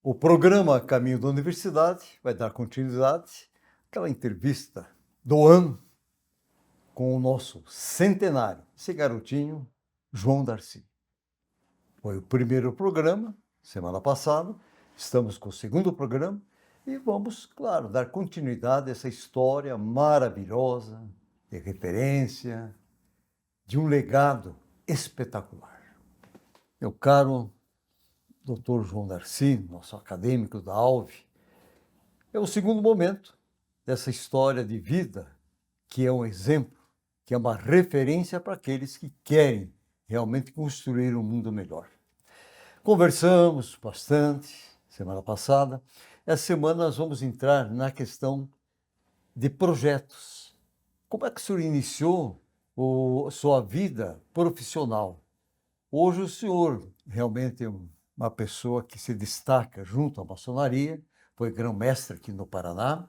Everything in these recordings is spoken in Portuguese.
O programa Caminho da Universidade vai dar continuidade àquela entrevista do ano com o nosso centenário, esse garotinho, João Darcy. Foi o primeiro programa, semana passada, estamos com o segundo programa e vamos, claro, dar continuidade a essa história maravilhosa, de referência, de um legado espetacular. Meu caro Dr. João Darcy, nosso acadêmico da ALVE, é o segundo momento dessa história de vida que é um exemplo, que é uma referência para aqueles que querem realmente construir um mundo melhor. Conversamos bastante semana passada. Essa semana nós vamos entrar na questão de projetos. Como é que o senhor iniciou sua vida profissional? Hoje o senhor realmente é uma pessoa que se destaca junto à maçonaria, foi grão-mestre aqui no Paraná,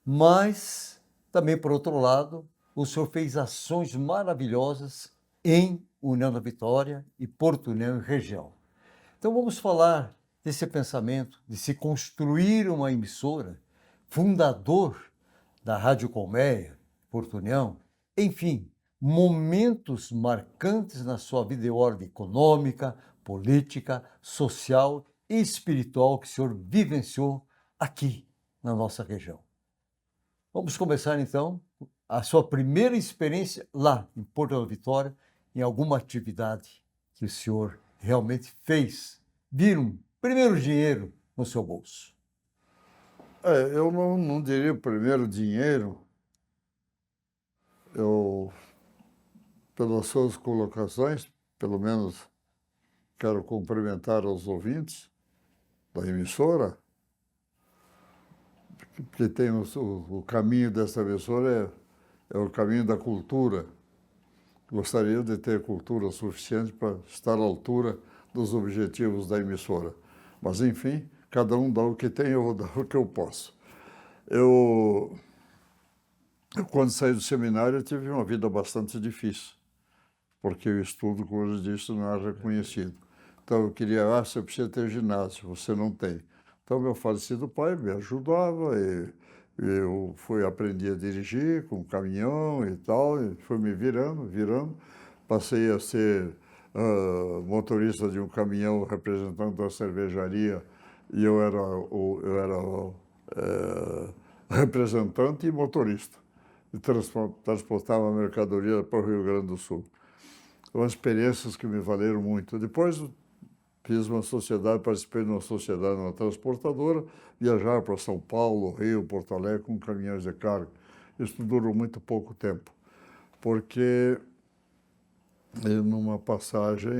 mas também, por outro lado, o senhor fez ações maravilhosas em União da Vitória e Porto União e região. Então vamos falar desse pensamento de se construir uma emissora, fundador da Rádio Colmeia, Porto União, enfim, momentos marcantes na sua vida de ordem econômica, política, social e espiritual que o senhor vivenciou aqui na nossa região. Vamos começar então a sua primeira experiência lá em Porto da Vitória, em alguma atividade que o senhor realmente fez vir um primeiro dinheiro no seu bolso. Eu não diria o primeiro dinheiro. Pelas suas colocações, pelo menos quero cumprimentar os ouvintes da emissora, porque tem o caminho dessa emissora é o caminho da cultura. Gostaria de ter cultura suficiente para estar à altura dos objetivos da emissora. Mas, enfim, cada um dá o que tem, eu vou dar o que eu posso. Quando saí do seminário, eu tive uma vida bastante difícil, porque o estudo, como eu disse, não era reconhecido. Então, eu queria, você precisa ter ginásio, você não tem. Então, meu falecido pai me ajudava, e eu aprendi a dirigir com caminhão e tal, e fui me virando. Passei a ser motorista de um caminhão, representante da cervejaria, e eu era representante e motorista. E transportava a mercadoria para o Rio Grande do Sul. São experiências que me valeram muito. Depois fiz uma sociedade, participei de uma sociedade, uma transportadora, viajar para São Paulo, Rio, Porto Alegre com caminhões de carga. Isso durou muito pouco tempo, porque numa passagem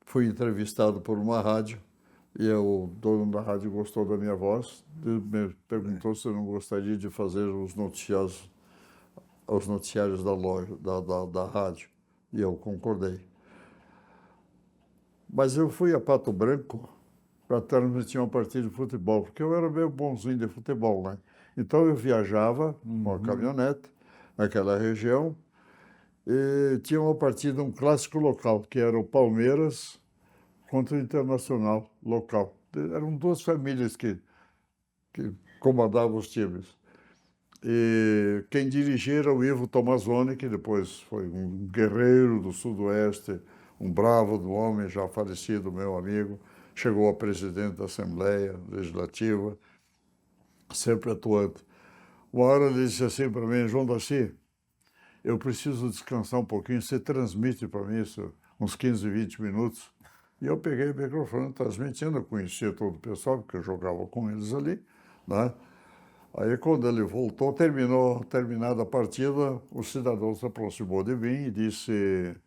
fui entrevistado por uma rádio e o dono da rádio gostou da minha voz e me perguntou se eu não gostaria de fazer os noticiários da loja, da rádio, e eu concordei. Mas eu fui a Pato Branco para transmitir uma partida de futebol, porque eu era meio bonzinho de futebol, né? Então eu viajava com a caminhonete naquela região e tinha uma partida, um clássico local, que era o Palmeiras contra o Internacional local. Eram duas famílias que comandavam os times. E quem dirigia era o Ivo Tomazoni, que depois foi um guerreiro do Sudoeste, um bravo do homem, já falecido, meu amigo. Chegou a presidente da Assembleia Legislativa, sempre atuante. Uma hora ele disse assim para mim: João Darcy, eu preciso descansar um pouquinho, você transmite para mim isso, uns 15, 20 minutos. E eu peguei o microfone transmitindo, eu conhecia todo o pessoal, porque eu jogava com eles ali, né? Aí, quando ele voltou, terminada a partida, o cidadão se aproximou de mim e disse: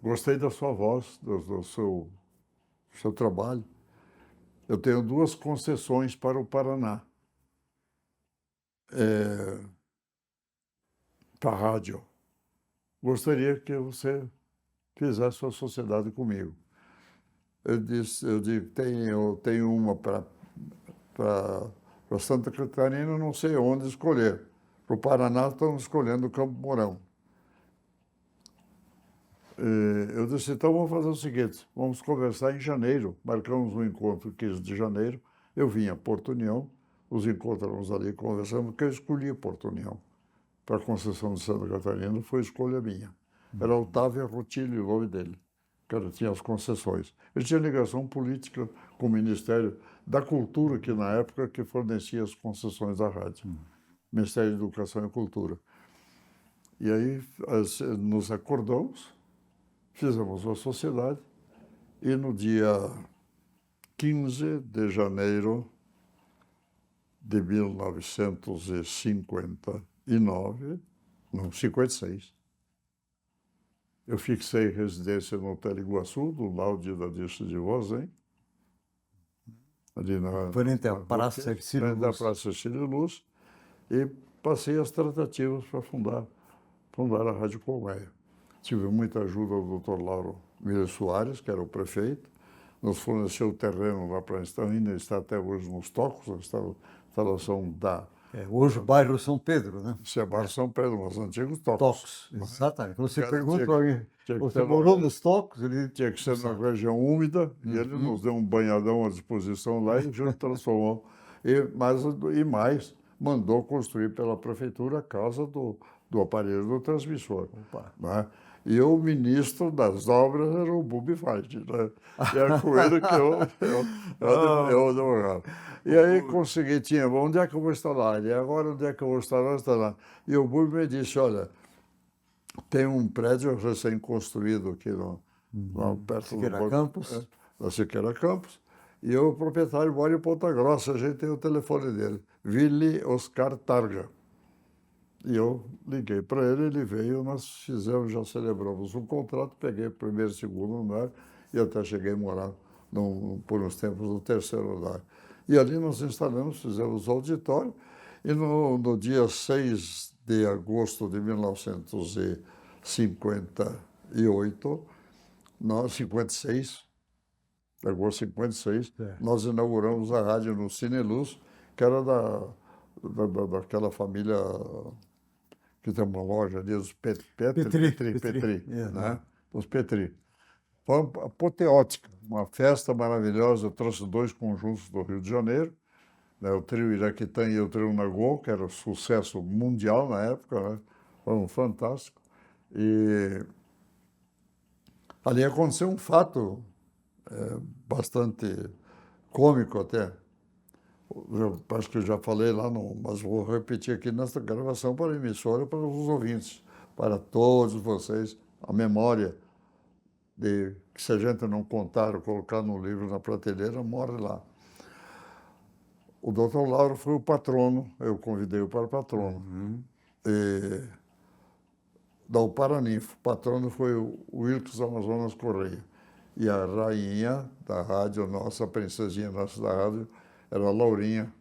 gostei da sua voz, do seu trabalho. Eu tenho 2 concessões para o Paraná, para a rádio. Gostaria que você fizesse sua sociedade comigo. Eu digo, eu tenho uma para Santa Catarina, não sei onde escolher. Para o Paraná, estamos escolhendo o Campo Mourão. Eu disse, então vamos fazer o seguinte, vamos conversar em janeiro. Marcamos um encontro 15 de janeiro. Eu vim a Porto União, nos encontramos ali conversando, porque eu escolhi Porto União para a concessão de Santa Catarina, foi escolha minha. Era Otávio Rutilio o nome dele, que tinha as concessões. Ele tinha ligação política com o Ministério da Cultura, que na época que fornecia as concessões da rádio. Ministério da Educação e Cultura. E aí nos acordamos, fizemos a sociedade, e no dia 15 de janeiro de 1959, não, 56, eu fixei residência no Hotel Iguaçu, do lado da Dicha de Vozem, ali na Frente à Praça Ercílio da Luz. Praça Ercílio Luz, e passei as tratativas para fundar a Rádio Colmeia. Tive muita ajuda do Dr. Lauro Miller Soares, que era o prefeito, nos forneceu o terreno lá para ainda está até hoje nos Tocos, a instalação da... Hoje o bairro São Pedro, né? Se é bairro São Pedro, os antigos Tocos. Tocos, exatamente. Quando você pergunta para alguém, tinha que você ter morou nos Tocos? Ele tinha que ser na região úmida, e ele nos deu um banhadão à disposição lá e a gente transformou. E mais, mandou construir pela prefeitura a casa do aparelho do transmissor. Né? E o ministro das obras era o Bubi Feig, né? E era com ele que eu adorava. E aí consegui, onde é que eu vou instalar? E agora onde é que eu vou instalar? E o Bubi me disse, olha, tem um prédio recém-construído aqui lá perto Siqueira Campos. Da Siqueira Campos, e o proprietário mora em Ponta Grossa, a gente tem o telefone dele, Willy Oscar Targa. E eu liguei para ele, ele veio, nós já celebramos um contrato, peguei o primeiro e segundo andar e até cheguei a morar por uns tempos no terceiro andar. E ali nós instalamos, fizemos o auditório, e no dia 6 de agosto de 1958, 56, agosto de 56, nós inauguramos a rádio no Cineluz, que era daquela família que tem uma loja ali, os Petri, né? Os Petri. Foi apoteótica, uma festa maravilhosa. Eu trouxe 2 conjuntos do Rio de Janeiro, né? O trio Iraquitã e o trio Nagô, que era sucesso mundial na época, né? Foram fantásticos. E ali aconteceu um fato bastante cômico até. Eu acho que eu já falei lá, mas vou repetir aqui nesta gravação para a emissora, para os ouvintes, para todos vocês, a memória de que se a gente não contar ou colocar no livro na prateleira, morre lá. O Dr. Lauro foi o patrono, eu convidei-o para patrono. O Paraninfo, o patrono foi o Wilkes Amazonas Correia. E a rainha da rádio, nossa, a princesinha nossa da rádio, era a Laurinha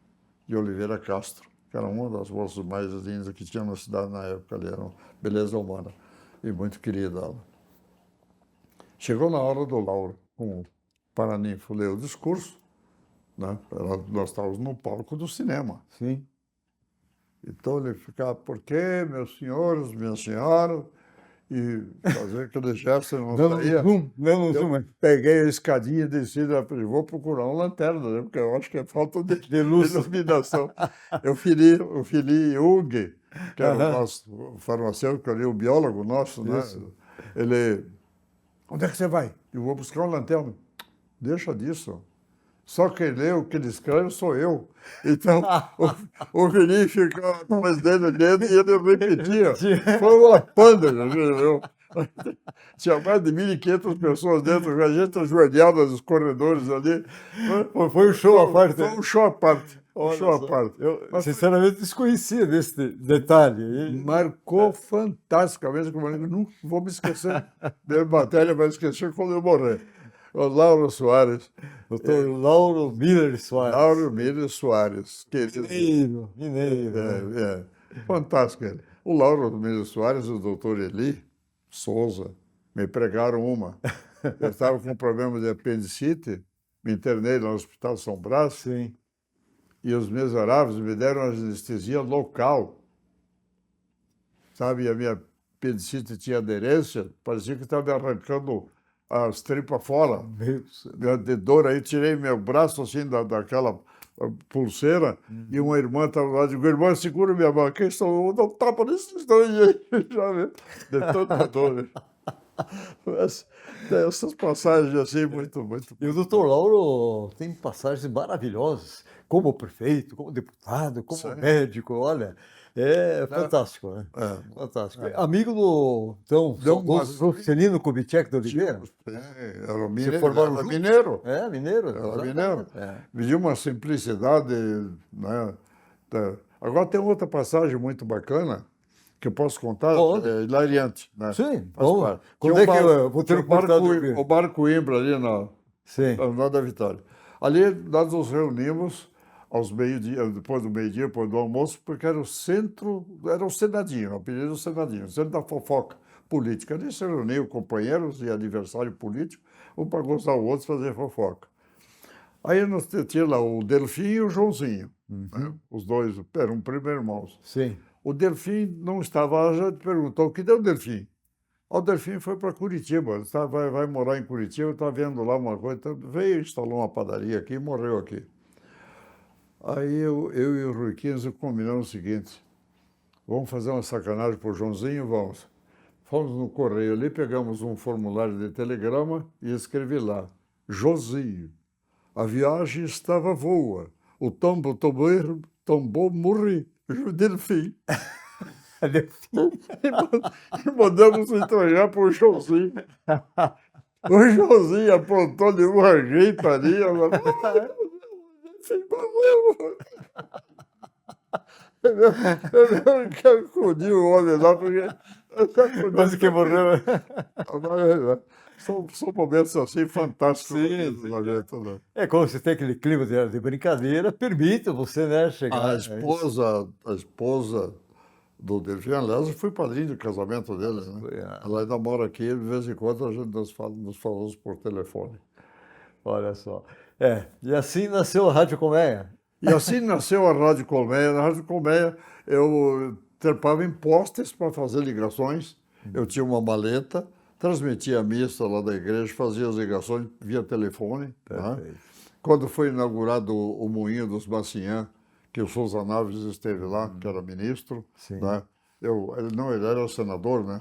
de Oliveira Castro, que era uma das vozes mais lindas que tinha na cidade na época. Ali era uma beleza humana e muito querida ela. Chegou na hora do Lauro, com o Paraninfo leu o discurso, né? Nós estávamos no palco do cinema. Sim. Então ele ficava, por quê, meus senhores, minhas senhoras? E fazer aquele gesto, não saía. Eu peguei a escadinha e desci, vou procurar uma lanterna, né? Porque eu acho que é falta de iluminação. Eu fili Hug, que era o nosso farmacêutico ali, o biólogo nosso, né? Ele, onde é que você vai? Eu vou buscar uma lanterna. Deixa disso. Só quem lê o que ele escreve sou eu. Então, o Vini ficava atrás dele olhando e ele repetia. Foi uma pândega, viu? Tinha mais de 1.500 pessoas dentro, a gente ajoelhada nos corredores ali. Foi um show à parte. Foi um show à parte. Um show à parte. Eu, sinceramente, desconhecia desse detalhe. Marcou fantasticamente, como eu não vou me esquecer. Minha matéria vai esquecer quando eu morrer. O Lauro Soares. Doutor Lauro Miller Soares. Lauro Miller Soares. Mineiro. Fantástico ele. O Lauro Miller Soares e o doutor Eli Souza me pregaram uma. Eu estava com um problema de apendicite, me internei no Hospital São Brás. Sim. E os miseráveis me deram anestesia local. Sabe, a minha apendicite tinha aderência, parecia que estava me arrancando as tripas fora. De dor, aí tirei meu braço assim daquela pulseira e uma irmã estava lá, digo, irmã, segura minha mão, quem sou eu? Dá um tapa nesses dois aí, já viu? De tanta dor. Mas, tem essas passagens assim, muito, muito. E o doutor Lauro tem passagens maravilhosas, como prefeito, como deputado, como Sim. médico, olha, é fantástico, né? É. Fantástico. Amigo do, então, Deu uma- saudoso Juscelino Kubitschek de Oliveira? Era Se mineiro. formaram Era juntos? mineiro. É, mineiro. Era exatamente. mineiro. É. Me deu uma simplicidade, né? Agora tem outra passagem muito bacana que eu posso contar, Pode. é hilariante, né? Sim, Faz bom. parte. Quando Tinha é que eu vou ter tinha oportunidade de ouvir? o Bar Coimbra ali na Sim. Lá da Vitória. Ali nós nos reunimos aos meio-dia, depois do meio-dia, depois do almoço, porque era o centro, era o Senadinho, o apelido do Senadinho, o centro da fofoca política. Ali se reuniam companheiros e adversário político, um para gostar o outro fazer fofoca. Aí nós tinha lá o Delfim e o Joãozinho, né? Os dois eram primeiros irmãos. Sim. O Delfim não estava lá, já perguntou, o que deu o Delfim? O Delfim foi para Curitiba, vai morar em Curitiba, está vendo lá uma coisa, então veio, instalou uma padaria aqui e morreu aqui. Aí eu e o Rui Quinze combinamos o seguinte, vamos fazer uma sacanagem para o Joãozinho? Vamos. Fomos no correio ali, pegamos um formulário de telegrama e escrevi lá, Joãozinho, a viagem estava boa, o tombo tombou, morri, Delfim. E mandamos entregar para o Joãozinho. O Joãozinho aprontou de uma jeitaria. Eu quero acudir o homem lá, porque... Quase que morreu. São momentos assim fantásticos. Sim, na vida, né? É como você tem aquele clima de brincadeira, permite você, né, chegar. A esposa do Delfim, aliás, eu fui padrinho do casamento dele, né? Ela ainda mora aqui, de vez em quando a gente nos falamos por telefone. Olha só. E assim nasceu a Rádio Colmeia. E assim nasceu a Rádio Colmeia. Na Rádio Colmeia eu trepava em postes para fazer ligações. Eu tinha uma maleta, transmitia a missa lá da igreja, fazia as ligações via telefone. Né? Quando foi inaugurado o Moinho dos Baciã, que o Sousa Naves esteve lá, que era ministro, né? Ele era senador, né?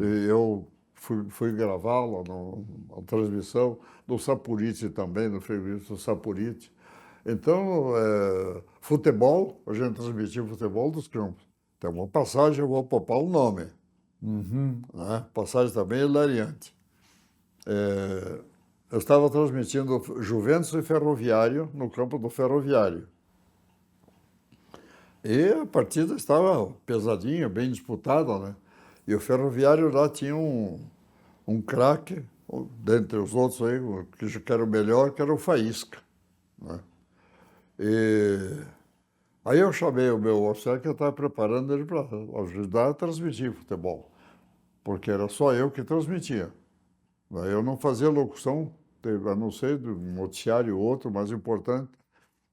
E eu fui gravá-la na transmissão do Sapurite também, no frigorífico Sapurite. Então, futebol, a gente transmitia futebol dos campos. Tem uma passagem, eu vou poupar o nome. Né? Passagem também hilariante. Eu estava transmitindo Juventus e Ferroviário no campo do Ferroviário. E a partida estava pesadinha, bem disputada, né? E o Ferroviário lá tinha um craque, dentre os outros aí, que era o melhor, que era o Faísca. Né? E aí eu chamei o meu oficial, que eu estava preparando ele para ajudar a transmitir futebol, porque era só eu que transmitia. Eu não fazia locução, a não ser do noticiário outro, mais importante,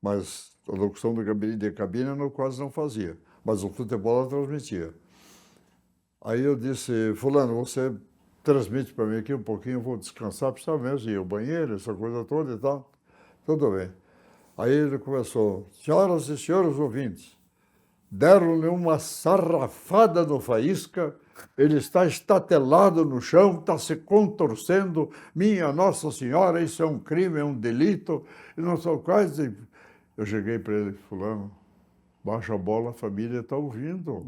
mas a locução de cabine eu quase não fazia, mas o futebol eu transmitia. Aí eu disse, fulano, você transmite para mim aqui um pouquinho, eu vou descansar, precisa mesmo ir ao banheiro, essa coisa toda e tal. Tudo bem. Aí ele começou, senhoras e senhores ouvintes, deram-lhe uma sarrafada no Faísca, ele está estatelado no chão, está se contorcendo, minha Nossa Senhora, isso é um crime, é um delito, e não sou quase... Eu cheguei para ele, fulano, baixa a bola, a família está ouvindo.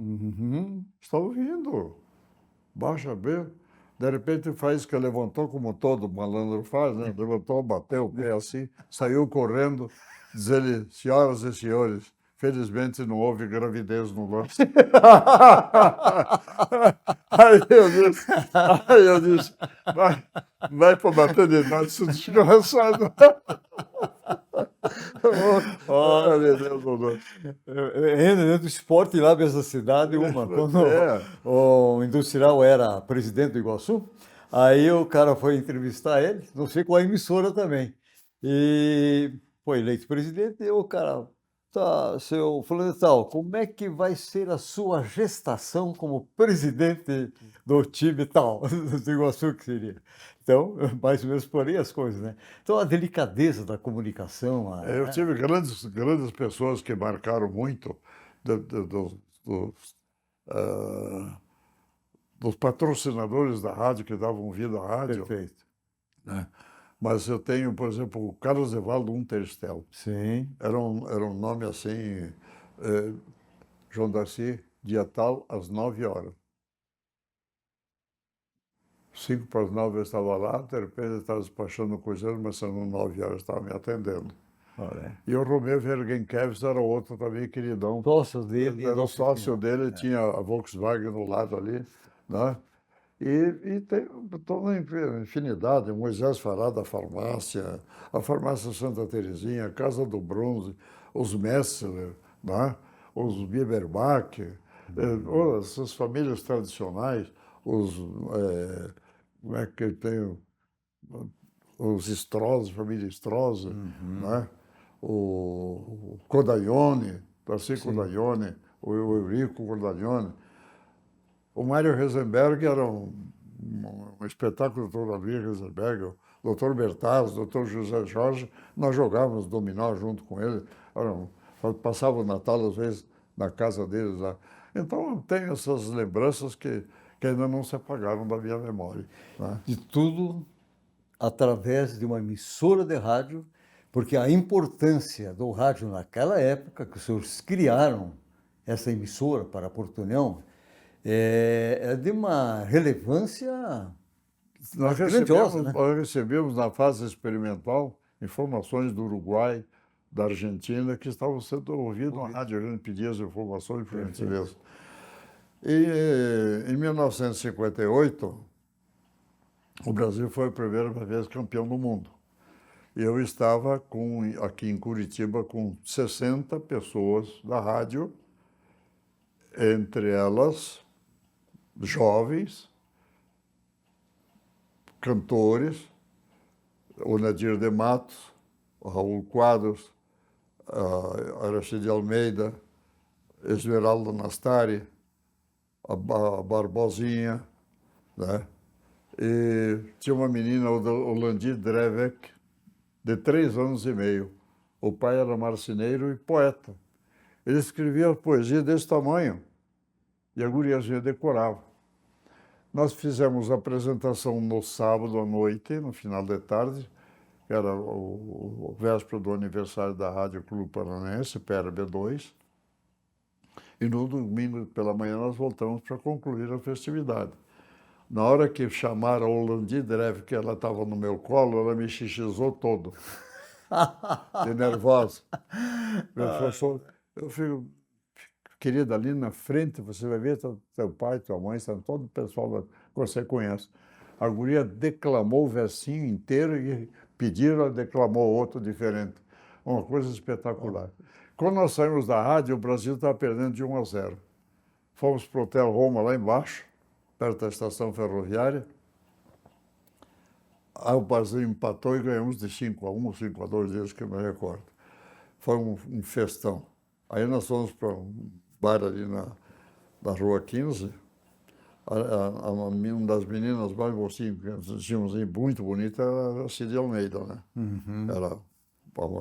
Está ouvindo. Baixa bem. De repente o Faísca levantou, como todo malandro faz, né? Levantou, bateu o pé assim, saiu correndo, diz ele, senhoras e senhores, felizmente não houve gravidez no lance. Aí eu disse, vai para a maternidade, seu desgraçado. Olha, meu Deus, dentro do esporte lá dessa cidade, quando o industrial era presidente do Iguaçu, aí o cara foi entrevistar ele, não sei qual emissora também, e foi eleito presidente, e o cara Tá, seu fulano de tal, como é que vai ser a sua gestação como presidente do time tal, do Iguaçu que seria? Então, mais ou menos por aí as coisas, né? Então, a delicadeza da comunicação, Eu tive grandes pessoas que marcaram muito dos, ah, dos patrocinadores da rádio, que davam vida à rádio, perfeito. né? Mas eu tenho, por exemplo, o Carlos Evaldo Unterstel. Sim, Era um nome assim, João Darcy, dia tal, às 9 horas. 8:55 eu estava lá, de repente eu estava despachando coisas, mas são 9 horas, estava me atendendo. olha. E o Romeu Vergenkevis era outro também queridão. Sócios dele Ele e era da o sócio oficina. dele, tinha a Volkswagen do lado ali, né? E tem toda uma infinidade, Moisés Fará da farmácia, a farmácia Santa Terezinha, a Casa do Bronze, os Messler, né? Os Bieberbach, essas famílias tradicionais, como é que tem, os Strozzi, família Strozzi, Uhum, né? O Codaione, Darcy sim, Codaione, o Eurico Codaione. O Mário Rosenberg era um espetáculo do Dr. Davi Rosenberg, o Dr. Bertaz, o Dr. José Jorge. Nós jogávamos dominó junto com ele. Passava o Natal, às vezes, na casa deles lá. Então, eu tenho essas lembranças que ainda não se apagaram da minha memória, né? de tudo através de uma emissora de rádio, porque a importância do rádio naquela época, que os senhores criaram essa emissora para a Porto União, é de uma relevância grandiosa, né? Nós recebemos na fase experimental informações do Uruguai, da Argentina, que estavam sendo ouvidos na rádio. A gente pedia as informações, por gentileza. E em 1958, o Brasil foi a primeira vez campeão do mundo. E eu estava aqui em Curitiba com 60 pessoas da rádio, entre elas jovens, cantores, o Nadir de Matos, o Raul Quadros, a Aracide Almeida, Esmeralda Nastari, a Barbosinha, né? E tinha uma menina, o Landir Drevek, de 3 anos e meio. O pai era marceneiro e poeta. Ele escrevia poesia desse tamanho e a guriazinha decorava. Nós fizemos a apresentação no sábado à noite, no final da tarde, que era o véspera do aniversário da Rádio Clube Paranaense, PRB2. E no domingo pela manhã nós voltamos para concluir a festividade. Na hora que chamaram a Olandi Dreve, que ela estava no meu colo, ela me xixizou todo, de nervosa. Eu fico, querida, ali na frente você vai ver teu pai, tua mãe, todo o pessoal que você conhece. A guria declamou o versinho inteiro e pediram, ela declamou outro diferente. Uma coisa espetacular. Quando nós saímos da rádio, o Brasil estava perdendo de 1-0. Fomos para o Hotel Roma, lá embaixo, perto da estação ferroviária. Aí o Brasil empatou e ganhamos de 5-1 ou 5-2, dias que eu me recordo. Foi um festão. Aí nós fomos para um bar ali na Rua 15. Uma das meninas mais mocinhas que tínhamos muito bonita era a Cid Almeida, né? Ela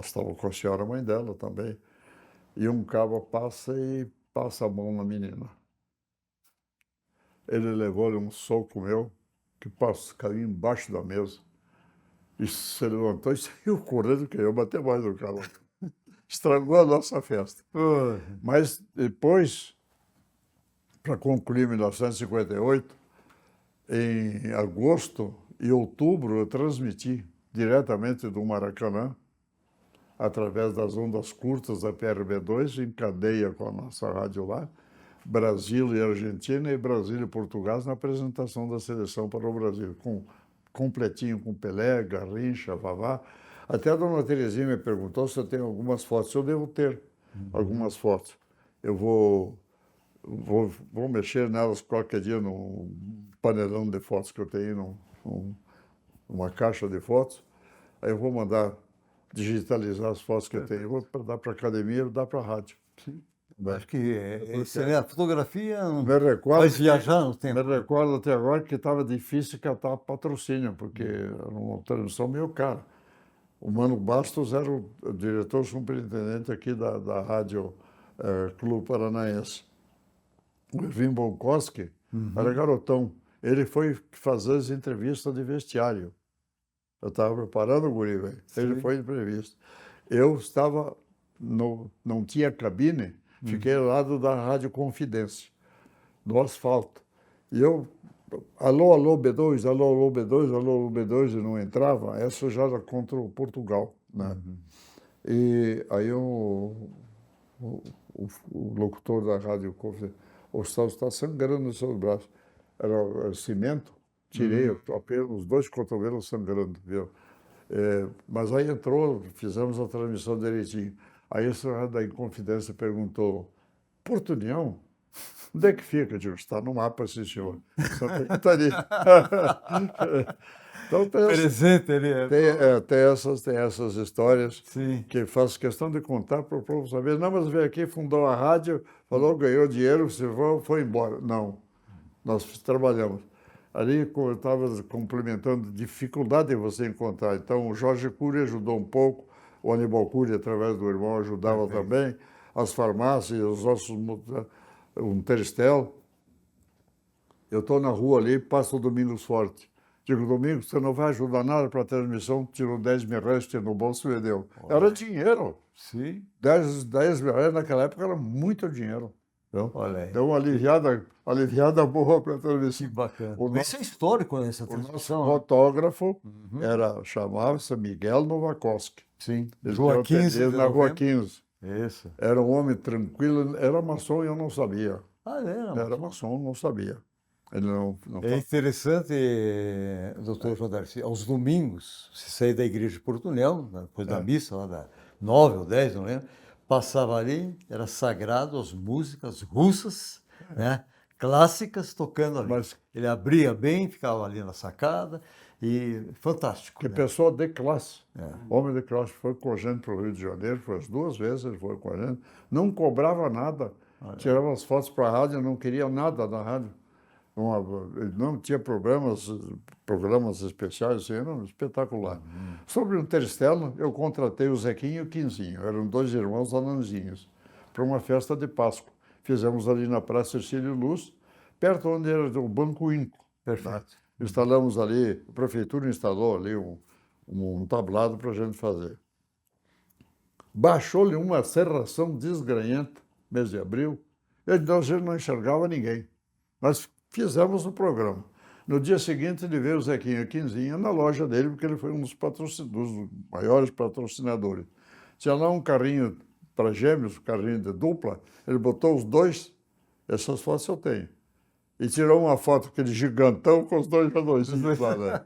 estava com a senhora mãe dela também. E um cabo passa a mão na menina. Ele levou-lhe um soco meu, que caiu embaixo da mesa. E se levantou e saiu correndo, que eu bati mais no cabo. Estragou a nossa festa. Mas depois, para concluir 1958, em agosto e outubro, eu transmiti diretamente do Maracanã, através das ondas curtas da PRB2, em cadeia com a nossa rádio lá, Brasil e Argentina e Brasil e Portugal na apresentação da seleção para o Brasil, completinho com Pelé, Garrincha, Vavá. Até a dona Terezinha me perguntou se eu tenho algumas fotos. Eu devo ter algumas fotos. Eu vou mexer nelas qualquer dia no panelão de fotos que eu tenho, numa caixa de fotos. Aí eu vou mandar digitalizar as fotos que eu tenho. Eu vou dar para academia, vou dar para a rádio. Sim. Bem, Acho que a fotografia me recordo, faz viajar no me tempo. recordo até agora que estava difícil catar patrocínio, porque era uma transmissão meio cara. O Mano Bastos era o diretor superintendente aqui da Rádio Clube Paranaense. O Ervin Bonkoski era garotão. Ele foi fazer as entrevistas de vestiário. Eu estava preparando o guri, velho. Ele Sim. foi entrevista. Eu estava, não tinha cabine, fiquei ao lado da Rádio Confidência, no asfalto. E eu, alô, alô, B2, alô, alô, B2, alô, alô, B2, e não entrava. Essa já era contra o Portugal, né? E aí o locutor da Rádio Confidência, o Gustavo está sangrando nos seus braços. Era cimento, tirei apenas os 2 cotovelos sangrando, viu? Mas aí entrou, fizemos a transmissão direitinho. Aí o senhor da Inconfidência perguntou, Porto União? Onde é que fica? Eu digo, está no mapa, sim, senhor. Santa Catarina. Então Presente ali. tem essas histórias Sim. que faço questão de contar para o povo saber. Não, mas veio aqui, fundou a rádio, falou, ganhou dinheiro, se foi embora. Não, nós trabalhamos. Ali eu estava complementando dificuldade de você encontrar. Então, o Jorge Cury ajudou um pouco, o Aníbal Cury, através do irmão, ajudava também, as farmácias, os nossos, um Teristel. Eu estou na rua ali, passo o Domingos Forte. Digo, Domingos, você não vai ajudar nada para a transmissão, tirou 10 mil reais, tinha no bolso e me deu. Era dinheiro. Sim. 10 mil reais naquela época era muito dinheiro. Então, Olha aí. deu uma aliviada boa para a transmissão. Que bacana. O Isso é histórico nessa O nosso transmissão. fotógrafo chamava-se Miguel Novakoski. Sim. Ele Rua tinha um 15 de ateliê na Rua novembro. 15. Isso. Era um homem tranquilo, era maçom e eu não sabia. Ah, Era maçom, não sabia. Ele não É interessante, doutor João Darcy, aos domingos, você saía da igreja de Porto União, depois da missa, lá da 9 ou 10, não lembro, passava ali, era sagrado as músicas russas, né, clássicas, tocando ali. Mas- Ele abria bem, ficava ali na sacada, e fantástico. Que né? pessoa de classe. Homem de classe. Foi com a gente para o Rio de Janeiro, foi as 2 vezes, ele foi com a gente. Não cobrava nada. Tirava as fotos para a rádio, não queria nada da rádio. Não tinha programas especiais, assim, era espetacular. Sobre o Terestelo, eu contratei o Zequinho e o Quinzinho, eram 2 irmãos anãozinhos, para uma festa de Páscoa. Fizemos ali na Praça Ercílio Luz, perto onde era o Banco Inco. Perfeito. Instalamos ali, a prefeitura instalou ali um tablado para a gente fazer. Baixou-lhe uma serração desgranhenta, mês de abril, e a gente não enxergava ninguém. Nós fizemos o programa. No dia seguinte, ele veio o Zequinha Quinzinha na loja dele, porque ele foi um dos maiores patrocinadores. Tinha lá um carrinho para gêmeos, um carrinho de dupla, ele botou os 2, essas fotos eu tenho. E tirou uma foto, aquele gigantão, com os 2 anõezinhos lá, né?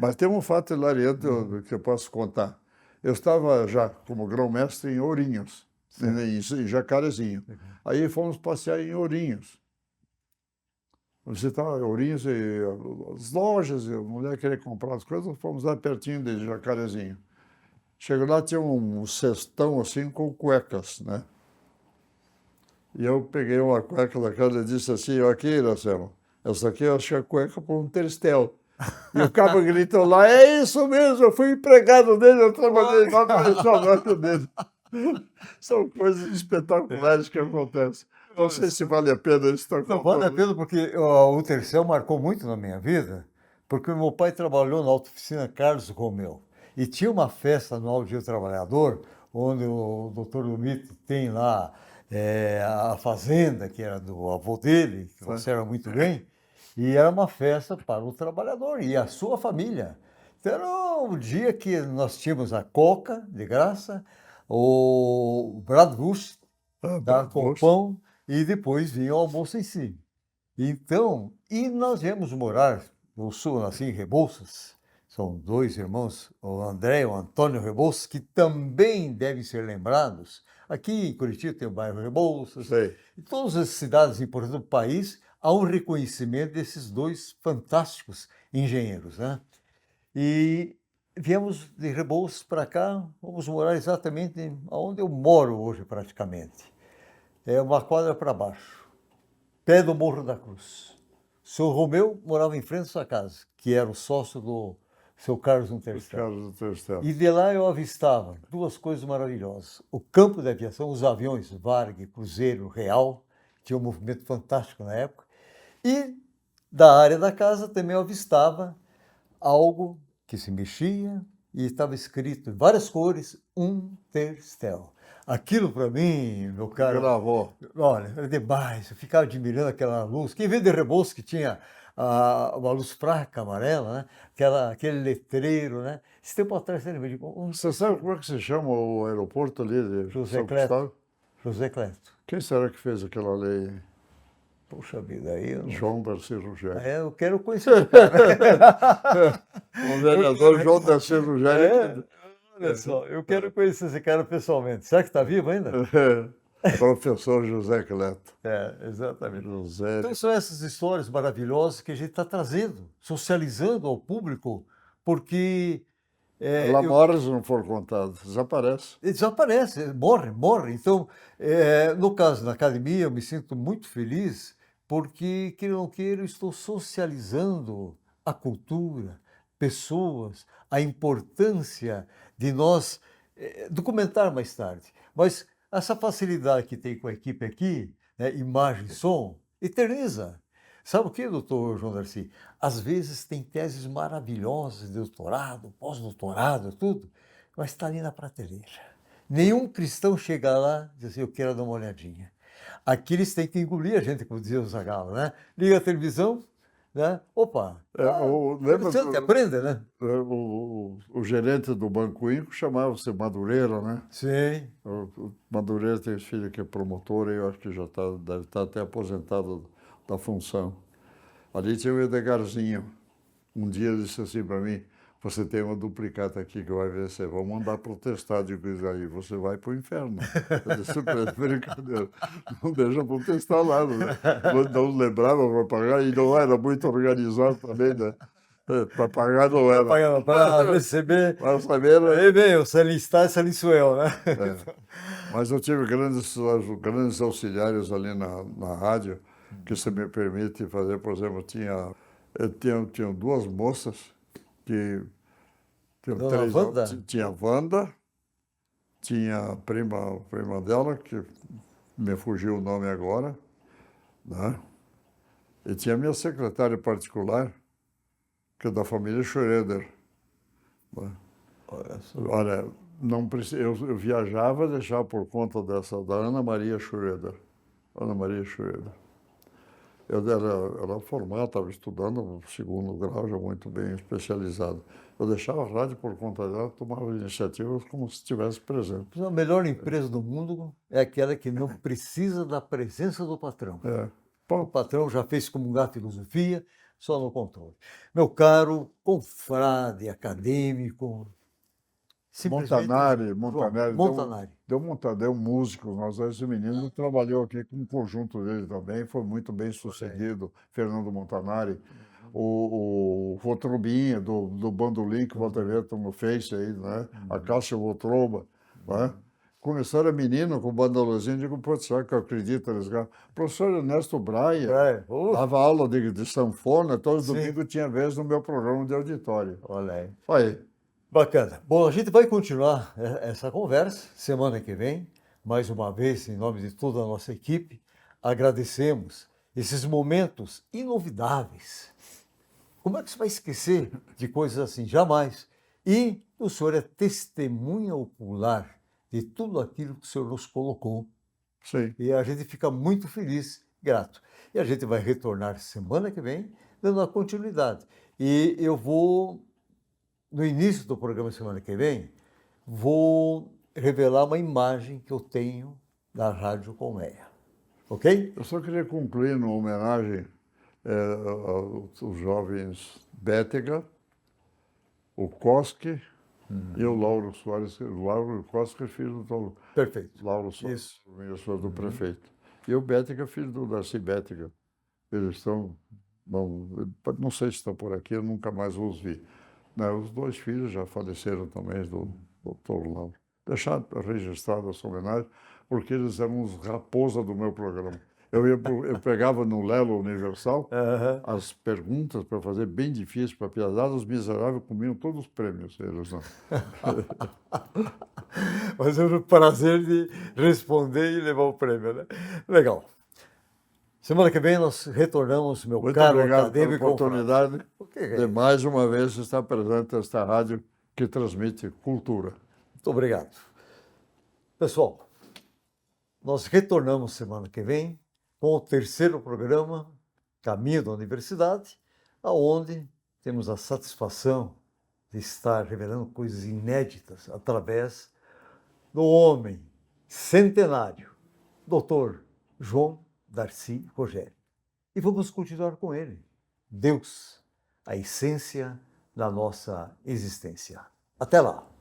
Mas tem um fato hilariante que eu posso contar. Eu estava já como grão-mestre em Ourinhos, em Jacarezinho. Aí fomos passear em Ourinhos. Visitar Ourinhos e as lojas, e a mulher queria comprar as coisas, fomos lá pertinho de Jacarezinho. Chego lá, tinha um cestão assim com cuecas, né? E eu peguei uma cueca daquela e disse assim, aqui, Iracema, essa aqui eu acho que é a cueca para um Teristel. E o cabo gritou lá, é isso mesmo, eu fui empregado dele, eu trabalhei lá no restaurante dele. São coisas espetaculares que acontecem. Não sei se vale a pena isso estar Não vale a pena porque o Tercel marcou muito na minha vida, porque o meu pai trabalhou na autooficina Carlos Romeu. E tinha uma festa no Dia do Trabalhador, onde o doutor Lumito tem lá a fazenda, que era do avô dele, que conserva muito bem, e era uma festa para o trabalhador e a sua família. Então era um dia que nós tínhamos a coca, de graça, o bratwurst, com pão, e depois vinha o almoço em si. Então, e nós viemos morar no sul, nasci em Rebouças, são 2 irmãos, o André e o Antônio Rebouças, que também devem ser lembrados. Aqui em Curitiba tem o bairro Rebouças, e todas as cidades importantes do país, há um reconhecimento desses 2 fantásticos engenheiros, né? E viemos de Rebouças para cá, vamos morar exatamente onde eu moro hoje praticamente. É uma quadra para baixo, pé do Morro da Cruz. O senhor Romeu morava em frente à sua casa, que era o sócio do seu Carlos Os Unterstel. caras do Tercel. E de lá eu avistava duas coisas maravilhosas. O campo de aviação, os aviões Varg, Cruzeiro, Real, tinha um movimento fantástico na época. E da área da casa também eu avistava algo que se mexia e estava escrito em várias cores, Unterstel. Aquilo para mim, meu caro, Gravou. olha, era demais. Eu ficava admirando aquela luz. Quem veio de Rebouças que tinha uma luz fraca, amarela, né? Aquele letreiro, né? Esse tempo atrás, ele me disse, Você sabe como é que se chama o aeroporto ali de José São Cleto. Gustavo? José Cleto. Quem será que fez aquela lei? Puxa vida, aí eu não... João Darcy Ruggieri. Eu quero conhecer o cara. O vereador João Darcy Ruggieri. Olha só, eu quero conhecer esse cara pessoalmente. Será que está vivo ainda? Professor José Cleto. Exatamente. José. Então são essas histórias maravilhosas que a gente está trazendo, socializando ao público, porque Lamoras não for contado, desaparece. desaparece, morre. Então, no caso da academia, eu me sinto muito feliz porque, queira ou não queira, eu estou socializando a cultura, pessoas, a importância de nós documentar mais tarde. Mas essa facilidade que tem com a equipe aqui, né, imagem e som, eterniza. Sabe o que, doutor João Darcy? Às vezes tem teses maravilhosas de doutorado, pós-doutorado, tudo, mas está ali na prateleira. Nenhum cristão chega lá e diz assim, eu quero dar uma olhadinha. Aqui eles têm que engolir a gente, como dizia o Zagalo, né? Liga a televisão, né? Opa, Lembra interessante, aprenda, né? o gerente do Banco Inco chamava-se Madureira, né? Sim. O Madureira tem filho que é promotor e eu acho que já deve estar até aposentado da função. Ali tinha o Edgarzinho. Um dia ele disse assim para mim, você tem uma duplicata aqui que vai vencer, vamos mandar protestar. Digo, aí você vai para o inferno. Eu disse, brincadeira, não deixa protestar nada. Né? Não lembrava para pagar e não era muito organizado também, né? Para pagar não era. Para receber. Para saber, né? Aí bem, o Salinstar, Salinsuel, né? Mas eu tive grandes auxiliares ali na rádio, que se me permite fazer, por exemplo, tinha duas moças que tinham Dona Wanda? Tinha a Wanda, tinha a prima dela, que me fugiu o nome agora, né? E tinha a minha secretária particular, que é da família Schroeder. Né? Olha, não precisa, eu viajava e deixava por conta da Ana Maria Schroeder. Ana Maria Schroeder. Eu era formado, estava estudando no segundo grau, já muito bem especializado. Eu deixava a rádio por conta dela, tomava iniciativas como se estivesse presente. A melhor empresa do mundo é aquela que não precisa da presença do patrão. O patrão já fez comungar a filosofia, só no controle. Meu caro confrade acadêmico, Montanari. Deu músico, esse menino trabalhou aqui com o conjunto dele também, foi muito bem sucedido, Fernando Montanari. O Votrobinha, do Bandolim, que volta a ver no Face aí, né? A Cássia Votroba, né? Começaram a menino com o bandolozinho, digo, pô, será que eu acredito nesse cara? O professor Ernesto Braia dava aula de sanfona, todos os domingos tinha vez no meu programa de auditório. Olha aí. Bacana. Bom, a gente vai continuar essa conversa semana que vem. Mais uma vez, em nome de toda a nossa equipe, agradecemos esses momentos inovidáveis. Como é que você vai esquecer de coisas assim? Jamais. E o senhor é testemunha ocular de tudo aquilo que o senhor nos colocou. Sim. E a gente fica muito feliz, grato. E a gente vai retornar semana que vem, dando a continuidade. E eu vou, no início do programa semana que vem, vou revelar uma imagem que eu tenho da Rádio Colmeia. Ok? Eu só queria concluir numa homenagem aos jovens Bétega, o Cosque e o Lauro Soares. O Lauro Cosque é filho do Lauro Soares, do prefeito. E o Bétega, filho do Darcy Bétega. Eles estão, não sei se estão por aqui, eu nunca mais os vi. né, os dois filhos já faleceram também, do doutor Lauro. Deixar registrado essa homenagem, porque eles eram os raposa do meu programa. Eu pegava no Lelo Universal as perguntas para fazer bem difíceis para piazada, os miseráveis comiam todos os prêmios, eles não. Mas eu tive o prazer de responder e levar o prêmio, né? Legal. Semana que vem nós retornamos, meu Muito caro obrigado pela acadêmico. oportunidade O que é de isso? mais uma vez estar presente nesta rádio que transmite cultura. Muito obrigado. Pessoal, nós retornamos semana que vem com o terceiro programa, Caminho da Universidade, aonde temos a satisfação de estar revelando coisas inéditas através do homem centenário, Dr. João Darcy Rogério. E vamos continuar com ele. Deus, a essência da nossa existência. Até lá!